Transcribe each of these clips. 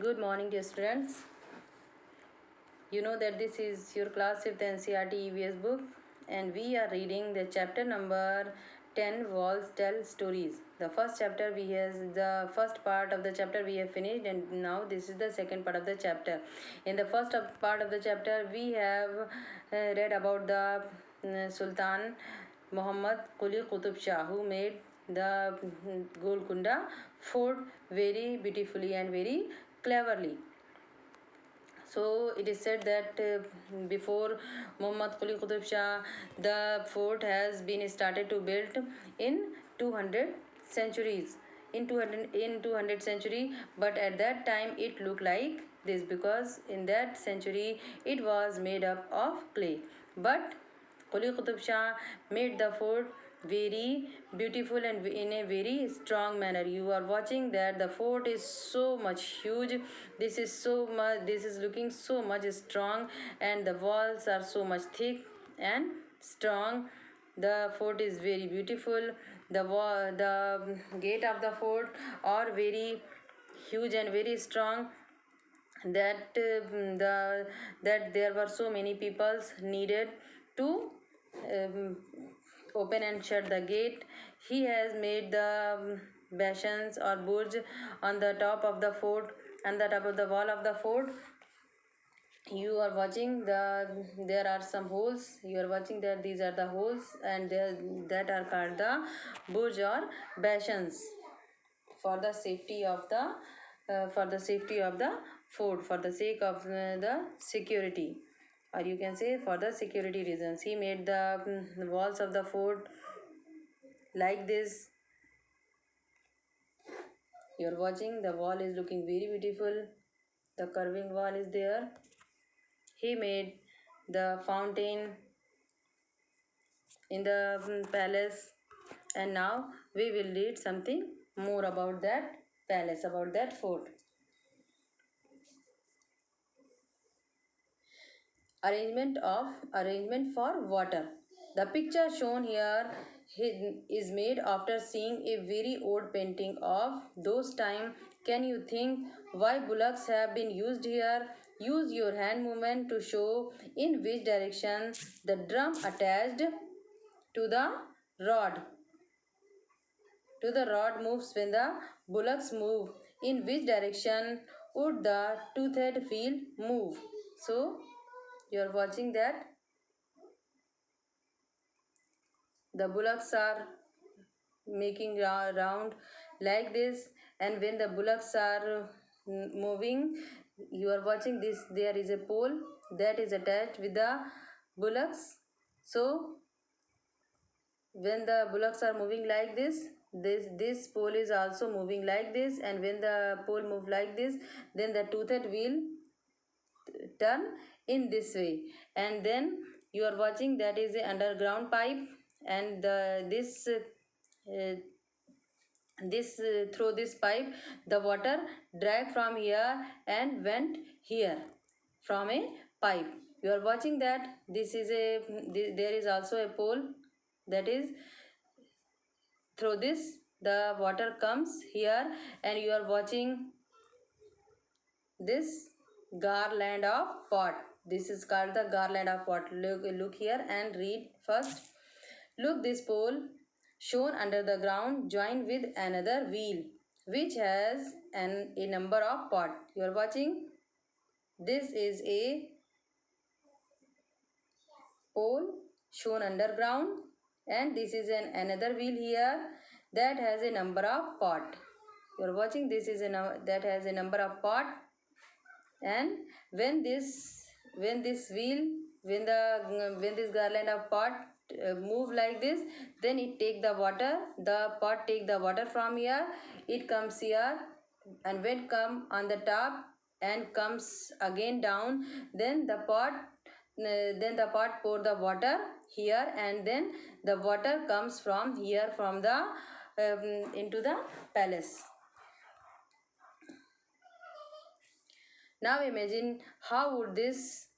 Good morning, dear students. You know that this is your class 5th NCERT EVS book, and we are reading the chapter number 10, Walls Tell Stories. The first chapter the first part of the chapter we have finished, and now this is the second part of the chapter. In the first part of the chapter, we have read about the Sultan Muhammad Quli Qutub Shah, who made the Golconda fort very beautifully and very cleverly. So it is said that before Muhammad Quli Qutub Shah, the fort has been started to build in 200 centuries. In 200 century, but at that time it looked like this because in that century it was made up of clay. But Quli Qutub Shah made the fort very beautiful and in a very strong manner. You are watching that the fort is so much huge. This is looking so much strong, and the walls are so much thick and strong. The fort is very beautiful. The gate of the fort are very huge and very strong, that there were so many peoples needed to um, open and shut the gate. He has made the bastions or burj on the top of the fort and the top of the wall of the fort. You are watching there are some holes. You are watching that these are the holes, and that are called the burj or bastions for the safety of the fort, for the sake of the security, or you can say for the security reasons. He made the walls of the fort like this. You're watching the wall is looking very beautiful. The curving wall is there. He made the fountain in the palace, and now we will read something more about that palace, about that fort. Arrangement for water. The picture shown here is made after seeing a very old painting of those time. Can you think why bullocks have been used here? Use your hand movement to show in which direction the drum attached to the rod moves when the bullocks move. In which direction would the toothed wheel move? So you are watching that the bullocks are making round like this, and when the bullocks are moving, you are watching this. There is a pole that is attached with the bullocks. So when the bullocks are moving like this pole is also moving like this, and when the pole move like this, then the toothed wheel turn in this way. And then you are watching that is a underground pipe, and through this pipe the water dragged from here and went here from a pipe. You are watching that there is also a pole, that is through this the water comes here, and you are watching this garland of pot. This is called the garland of pot. Look here and read first. Look, this pole shown under the ground joined with another wheel which has a number of pot. You are watching. This is a pole shown underground, and this is another wheel here that has a number of pot. You are watching. This is that has a number of pot, and when this wheel when this garland of pot move like this, then it take the water. The pot take the water from here, it comes here, and when come on the top and comes again down, then the pot pour the water here, and then the water comes from here from the into the palace. Now imagine how this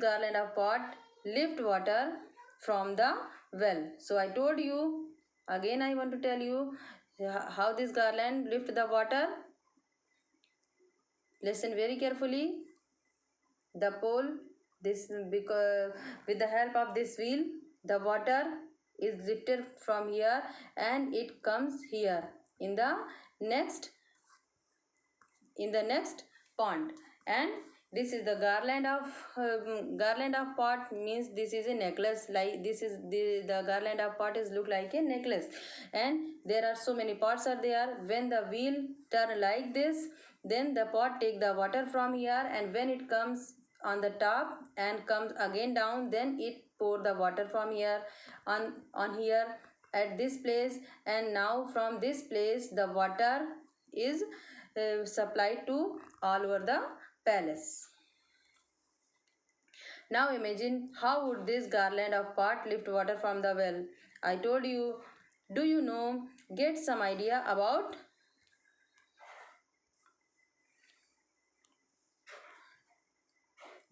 garland of pot lift water from the well. So I told you, again I want to tell you how this garland lift the water. Listen very carefully. The pole, this because with the help of this wheel, the water is lifted from here and it comes here in the next pond. And this is the garland of pot, means this is a necklace, like this is the garland of pot is look like a necklace. And there are so many pots are there. When the wheel turn like this, then the pot take the water from here, and when it comes on the top and comes again down, then it pour the water from here on here at this place. And now from this place the water is supplied to all over the palace. Now imagine how would this garland of pot lift water from the well. I told you, do you know, get some idea about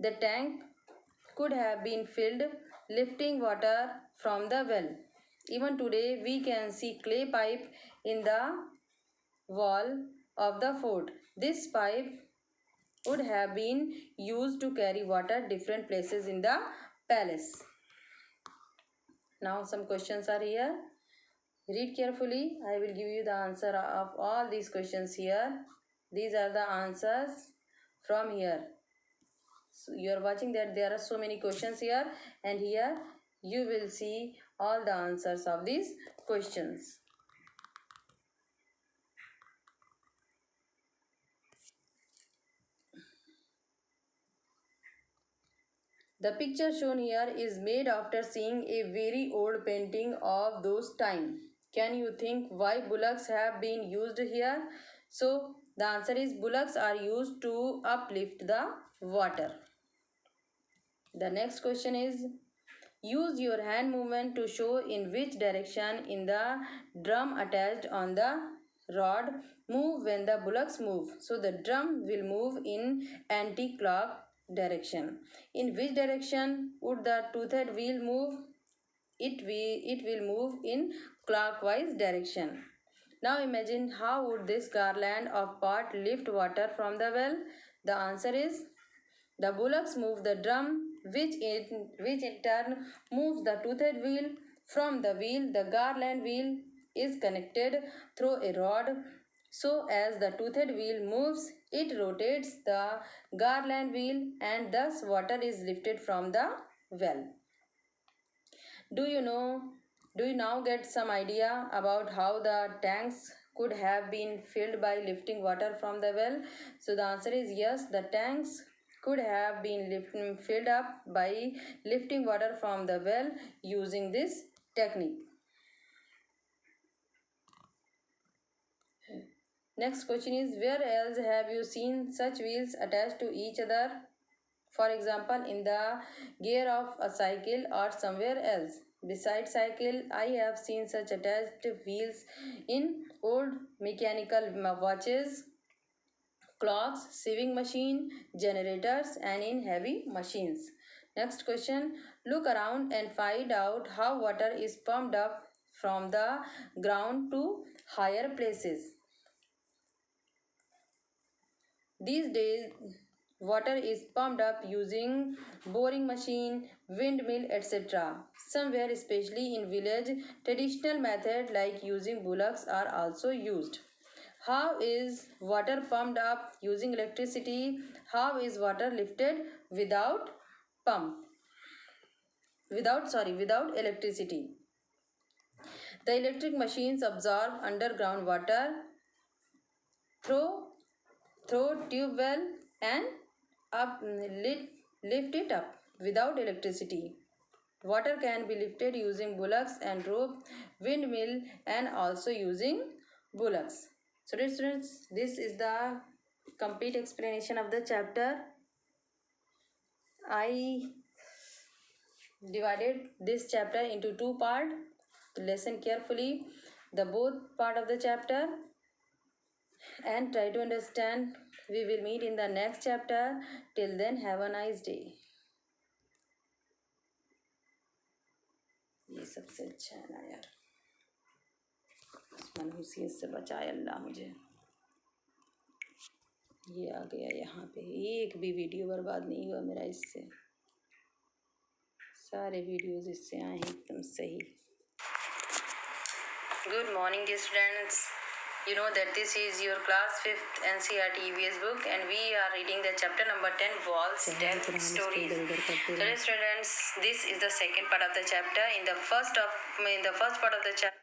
the tank could have been filled lifting water from the well. Even today we can see clay pipe in the wall of the fort. This pipe would have been used to carry water different places in the palace. Now some questions are here. Read carefully. I will give you the answer of all these questions here. These are the answers from here. So you are watching that there are so many questions here, and here you will see all the answers of these questions. The picture shown here is made after seeing a very old painting of those time. Can you think why bullocks have been used here? So the answer is bullocks are used to uplift the water. The next question is, use your hand movement to show in which direction in the drum attached on the rod move when the bullocks move. So the drum will move in anti-clock direction. In which direction would the toothed wheel move? It will move in clockwise direction. Now imagine how would this garland of pot lift water from the well? The answer is, the bullocks move the drum, which in turn moves the toothed wheel. From the wheel, the garland wheel is connected through a rod. So as the toothed wheel moves, it rotates the garland wheel, and thus water is lifted from the well. Do you know? Do you now get some idea about how the tanks could have been filled by lifting water from the well? So the answer is yes, the tanks could have been filled up by lifting water from the well using this technique. Next question is, where else have you seen such wheels attached to each other? For example, in the gear of a cycle or somewhere else. Besides cycle, I have seen such attached wheels in old mechanical watches, clocks, sewing machine, generators, and in heavy machines. Next question, look around and find out how water is pumped up from the ground to higher places. These days, water is pumped up using boring machine, windmill, etc. Somewhere, especially in village, traditional method like using bullocks are also used. How is water pumped up using electricity? How is water lifted without pump? Without electricity. The electric machines absorb underground water through tube well and lift it up. Without electricity, water can be lifted using bullocks and rope, windmill, and also using bullocks. So dear students, this is the complete explanation of the chapter. I divided this chapter into two parts. Listen carefully the both part of the chapter and try to understand. We will meet in the next chapter. Till then, have a nice day. ये सबसे अच्छा है ना यार, मनहूसियत से बचाए अल्लाह मुझे। ये आ गया यहाँ पे, एक भी वीडियो बर्बाद नहीं हुआ मेरा इससे, सारे वीडियोस इससे आए हैं एकदम सही। Good morning dear students. You know that this is your class 5th NCERT EVS book and we are reading the chapter number 10 Walls Tell Stories. Dear students, this is the second part of the chapter. In the first part of the chapter.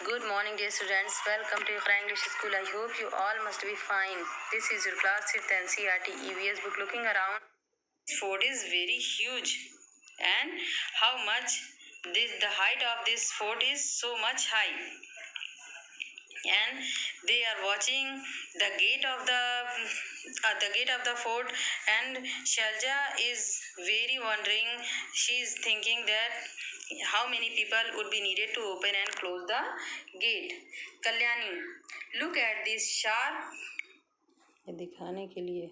Good morning dear students. Welcome to Iqra English School. I hope you all must be fine. This is your class 5th NCERT EVS book. Looking around, fort is very huge and how much the height of this fort is so much high, and they are watching the gate of the fort, and Shalja is very wondering. She is thinking that how many people would be needed to open and close the gate. Kalyani, look at this sharp, ये दिखाने के लिए